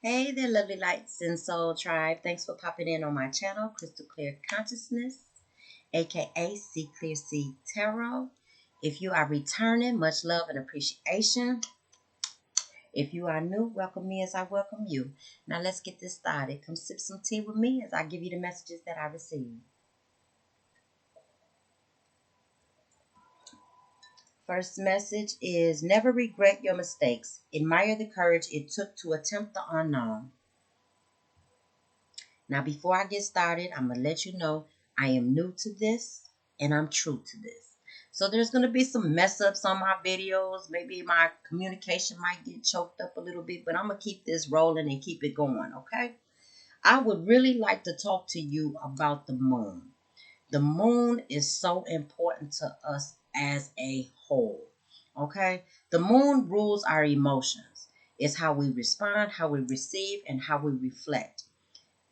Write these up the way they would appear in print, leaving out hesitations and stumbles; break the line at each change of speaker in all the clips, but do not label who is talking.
Hey there, lovely lights and soul tribe. Thanks for popping in on my channel, Crystal Clear Consciousness, aka See Clear See Tarot. If you are returning, much love and appreciation. If you are new, welcome me as I welcome you. Now let's get this started. Come sip some tea with me as I give you the messages that I receive. First message is never regret your mistakes. Admire the courage it took to attempt the unknown. Now, before I get started, I'm going to let you know I am new to this and I'm true to this. So there's going to be some mess ups on my videos. Maybe my communication might get choked up a little bit, but I'm going to keep this rolling and keep it going, okay? I would really like to talk to you about the moon. The moon is so important to us as a whole, okay? The moon rules our emotions. It's how we respond, how we receive, and how we reflect.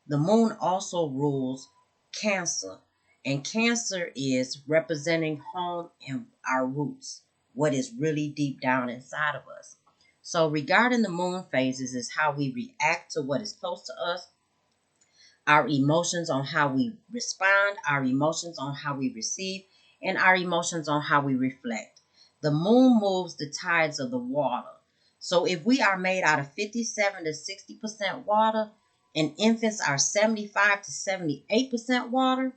The moon also rules Cancer, and Cancer is representing home and our roots, what is really deep down inside of us. So, regarding the moon phases, is how we react to what is close to us, our emotions on how we respond, our emotions on how we receive, and our emotions on how we reflect. The moon moves the tides of the water. So if we are made out of 57 to 60% water and infants are 75 to 78% water,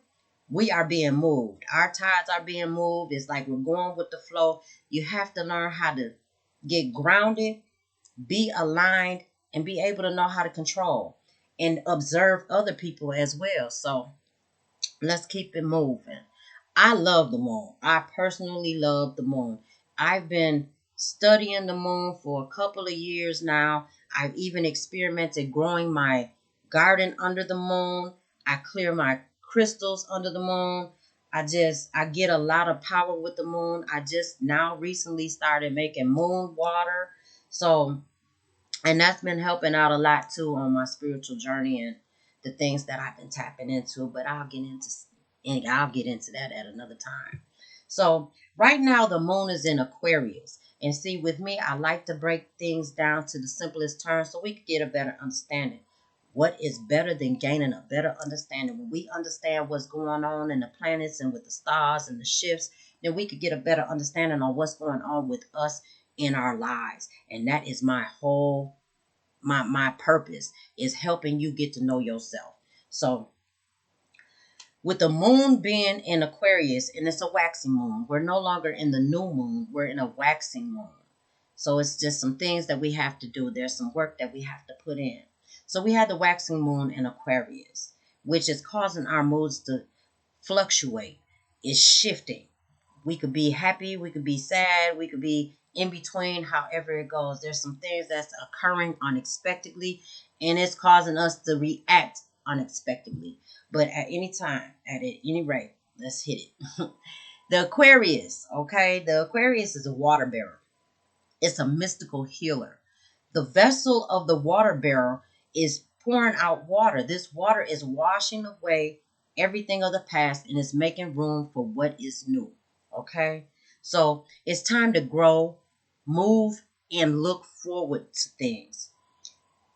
we are being moved. Our tides are being moved. It's like we're going with the flow. You have to learn how to get grounded, be aligned, and be able to know how to control and observe other people as well. So let's keep it moving. I love the moon. I personally love the moon. I've been studying the moon for a couple of years now. I've even experimented growing my garden under the moon. I clear my crystals under the moon. I get a lot of power with the moon. I just now recently started making moon water. So and that's been helping out a lot too on my spiritual journey and the things that I've been tapping into. But I'll get into that at another time. So right now the moon is in Aquarius, and see, with me, I like to break things down to the simplest terms so we can get a better understanding. What is better than gaining a better understanding? When we understand what's going on in the planets and with the stars and the shifts, then we could get a better understanding on what's going on with us in our lives. And that is my purpose, is helping you get to know yourself. So with the moon being in Aquarius, and it's a waxing moon, we're no longer in the new moon, we're in a waxing moon. So it's just some things that we have to do. There's some work that we have to put in. So we had the waxing moon in Aquarius, which is causing our moods to fluctuate. It's shifting. We could be happy, we could be sad, we could be in between, however it goes. There's some things that's occurring unexpectedly, and it's causing us to react unexpectedly. But at any time, at any rate, let's hit it. The Aquarius, okay? The Aquarius is a water bearer. It's a mystical healer. The vessel of the water bearer is pouring out water. This water is washing away everything of the past and is making room for what is new. Okay? So it's time to grow, move, and look forward to things.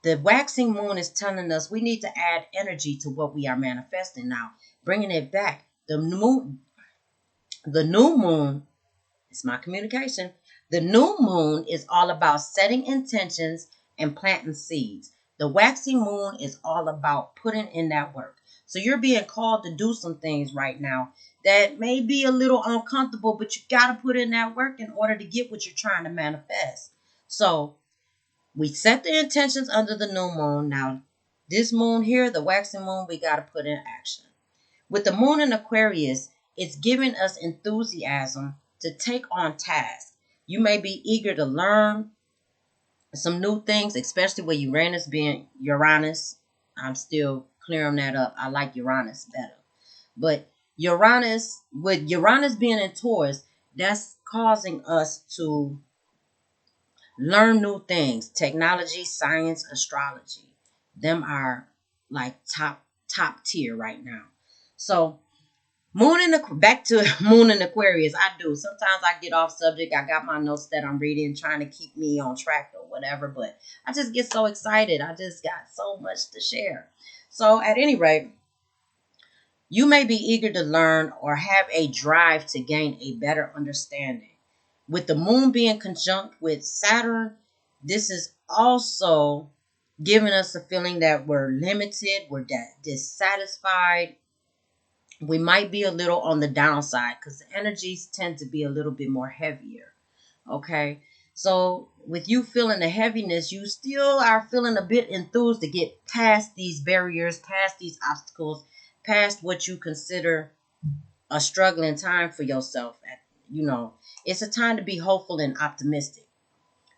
The waxing moon is telling us we need to add energy to what we are manifesting now, bringing it back. The new moon is my communication. The new moon is all about setting intentions and planting seeds. The waxing moon is all about putting in that work. So you're being called to do some things right now that may be a little uncomfortable, but you got to put in that work in order to get what you're trying to manifest. So we set the intentions under the new moon. Now, this moon here, the waxing moon, we got to put in action. With the moon in Aquarius, it's giving us enthusiasm to take on tasks. You may be eager to learn some new things, especially with Uranus being Uranus. I'm still clearing that up. I like Uranus better. But with Uranus being in Taurus, that's causing us to learn new things. Technology, science, astrology. Them are like top tier right now. So Moon in the back to Moon in Aquarius. I do. Sometimes I get off subject. I got my notes that I'm reading, trying to keep me on track or whatever. But I just get so excited. I just got so much to share. So at any rate, you may be eager to learn or have a drive to gain a better understanding. With the moon being conjunct with Saturn, this is also giving us a feeling that we're limited, we're dissatisfied. We might be a little on the downside because the energies tend to be a little bit more heavier. Okay. So with you feeling the heaviness, you still are feeling a bit enthused to get past these barriers, past these obstacles, past what you consider a struggling time for yourself. You know, it's a time to be hopeful and optimistic.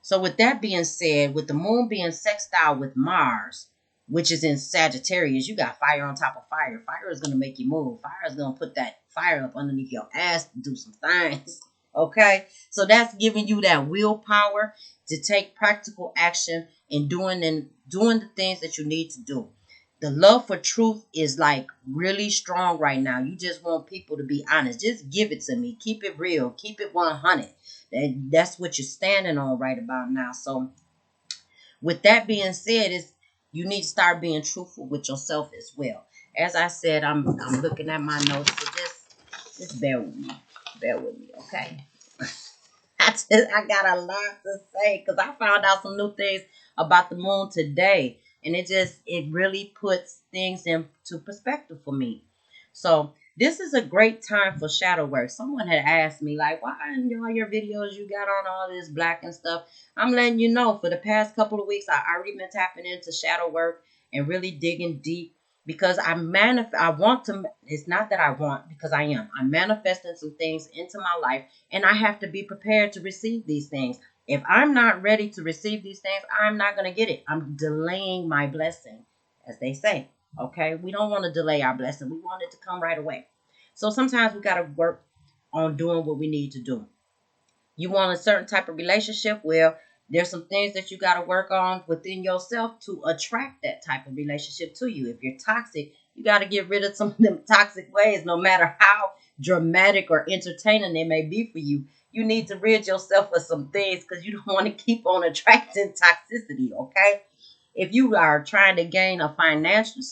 So with that being said, with the moon being sextile with Mars, which is in Sagittarius, you got fire on top of fire. Fire is going to make you move. Fire is going to put that fire up underneath your ass to do some things. Okay? So that's giving you that willpower to take practical action and doing the things that you need to do. The love for truth is like really strong right now. You just want people to be honest. Just give it to me. Keep it real. Keep it 100. That's what you're standing on right about now. So with that being said, is you need to start being truthful with yourself as well. As I said, I'm looking at my notes, so just bear with me. Bear with me, okay? I got a lot to say because I found out some new things about the moon today, and it really puts things into perspective for me. So this is a great time for shadow work. Someone had asked me like, why in all your videos you got on all this black and stuff? I'm letting you know for the past couple of weeks I already been tapping into shadow work and really digging deep because I want to. It's not that I want, because I am. I'm manifesting some things into my life, and I have to be prepared to receive these things. If I'm not ready to receive these things, I'm not going to get it. I'm delaying my blessing, as they say. Okay? We don't want to delay our blessing. We want it to come right away. So sometimes we got to work on doing what we need to do. You want a certain type of relationship? Well, there's some things that you got to work on within yourself to attract that type of relationship to you. If you're toxic, you got to get rid of some of them toxic ways, no matter how dramatic or entertaining they may be for you. You need to rid yourself of some things because you don't want to keep on attracting toxicity, okay? If you are trying to gain financial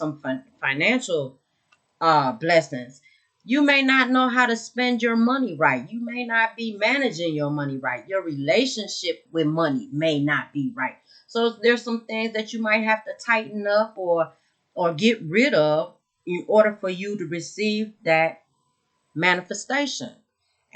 blessings, you may not know how to spend your money right. You may not be managing your money right. Your relationship with money may not be right. So there's some things that you might have to tighten up or get rid of in order for you to receive that manifestation.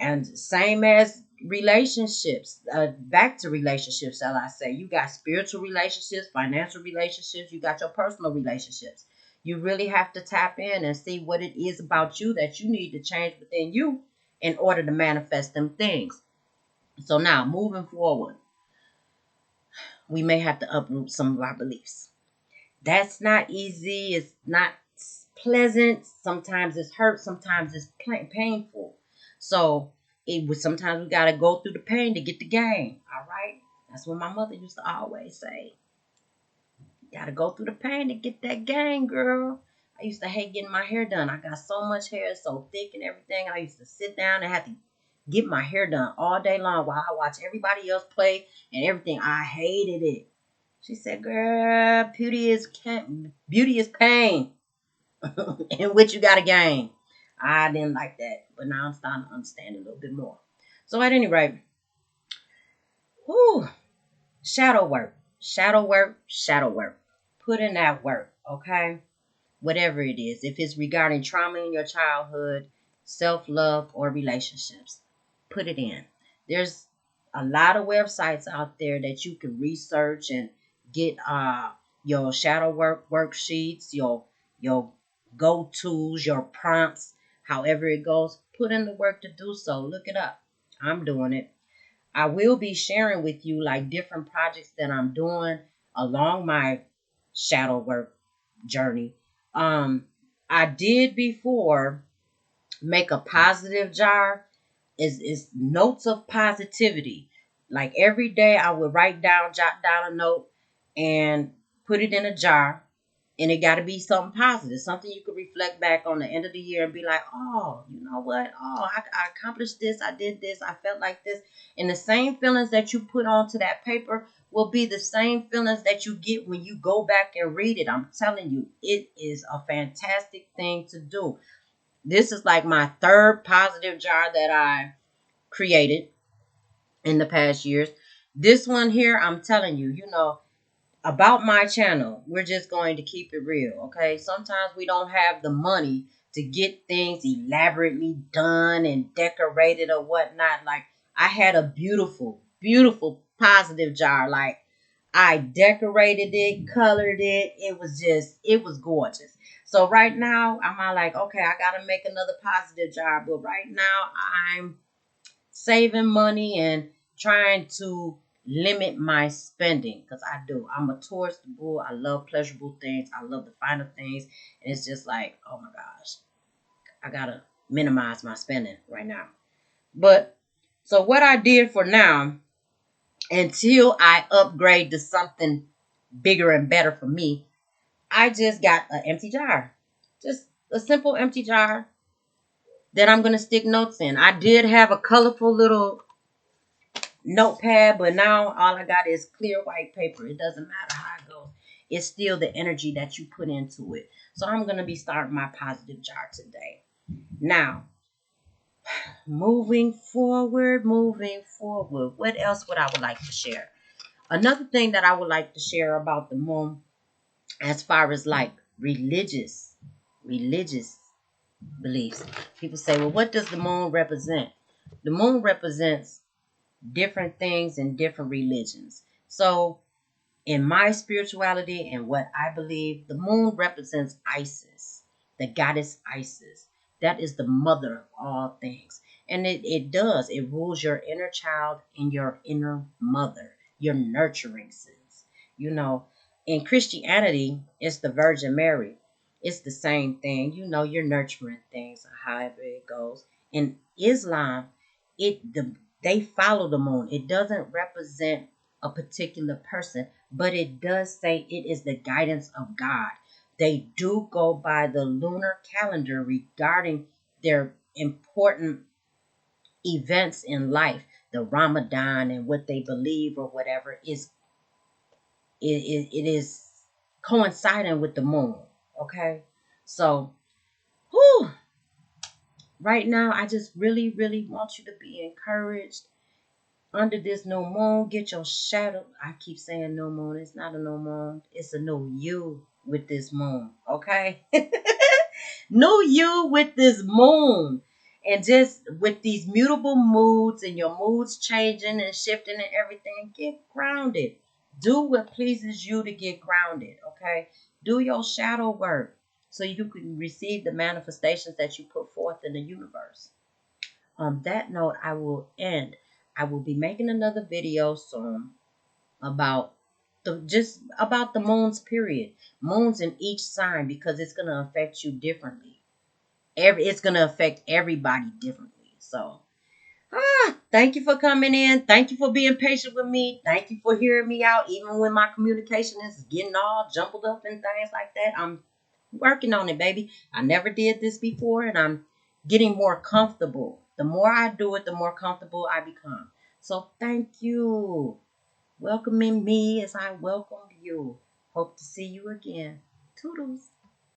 And same as relationships, back to relationships, shall I say. You got spiritual relationships, financial relationships, you got your personal relationships. You really have to tap in and see what it is about you that you need to change within you in order to manifest them things. So now, moving forward, we may have to uproot some of our beliefs. That's not easy. It's not pleasant. Sometimes it's hurt. Sometimes it's painful. So sometimes we gotta go through the pain to get the gain. All right. That's what my mother used to always say. You gotta go through the pain to get that gain, girl. I used to hate getting my hair done. I got so much hair, so thick and everything. I used to sit down and have to get my hair done all day long while I watch everybody else play and everything. I hated it. She said, girl, beauty is pain in which you got to gain. I didn't like that, but now I'm starting to understand a little bit more. So at any rate, whew, shadow work, shadow work, shadow work. Put in that work, okay? Whatever it is. If it's regarding trauma in your childhood, self-love, or relationships, put it in. There's a lot of websites out there that you can research and get your shadow work worksheets, your go-tos, your prompts, however it goes. Put in the work to do so. Look it up. I'm doing it. I will be sharing with you like different projects that I'm doing along my shadow work journey. I did before make a positive jar. Is notes of positivity. Like every day I would write down, jot down a note and put it in a jar And it got to be something positive, something you could reflect back on the end of the year and be like, oh, you know what? Oh, I accomplished this. I did this. I felt like this. And the same feelings that you put onto that paper will be the same feelings that you get when you go back and read it. I'm telling you, it is a fantastic thing to do. This is like my third positive jar that I created in the past years. This one here, I'm telling you, about my channel, we're just going to keep it real, okay? Sometimes we don't have the money to get things elaborately done and decorated or whatnot. Like, I had a beautiful, beautiful positive jar. Like, I decorated it, colored it. It was gorgeous. So right now, I'm all like, okay, I got to make another positive jar. But right now, I'm saving money and trying to limit my spending because I do. I'm a tourist bull. I love pleasurable things. I love the finer things. And it's just like, oh my gosh, I gotta minimize my spending right now. But so what I did for now, until I upgrade to something bigger and better for me, I just got an empty jar. Just a simple empty jar that I'm gonna stick notes in. I did have a colorful little notepad, but now all I got is clear white paper. It doesn't matter how it goes. It's still the energy that you put into it. So I'm going to be starting my positive jar today. Now, moving forward, what else would I would like to share? Another thing that I would like to share about the moon, as far as like religious beliefs. People say, well, what does the moon represent? The moon represents different things in different religions. So, in my spirituality and what I believe, the moon represents Isis, the goddess Isis. That is the mother of all things. And it does. It rules your inner child and your inner mother, your nurturing sense. You know, in Christianity, it's the Virgin Mary. It's the same thing. You're nurturing things, however it goes. In Islam, they follow the moon. It doesn't represent a particular person, but it does say it is the guidance of God. They do go by the lunar calendar regarding their important events in life. The Ramadan and what they believe or whatever it is coinciding with the moon. Okay, so whew, right now I just really, really want you to be encouraged under this new moon. Get your shadow. I keep saying new moon. It's not a new moon. It's a new you with this moon. Okay? New you with this moon. And just with these mutable moods and your moods changing and shifting and everything, get grounded. Do what pleases you to get grounded. Okay? Do your shadow work so you can receive the manifestations that you put forth in the universe. On that note, I will end. I will be making another video soon about about the moons, period. Moons in each sign, because it's gonna affect you differently. It's gonna affect everybody differently. So thank you for coming in. Thank you for being patient with me. Thank you for hearing me out, even when my communication is getting all jumbled up and things like that. I'm working on it, baby. I never did this before, and I'm getting more comfortable. The more I do it, the more comfortable I become. So thank you. Welcoming me as I welcome you. Hope to see you again. Toodles.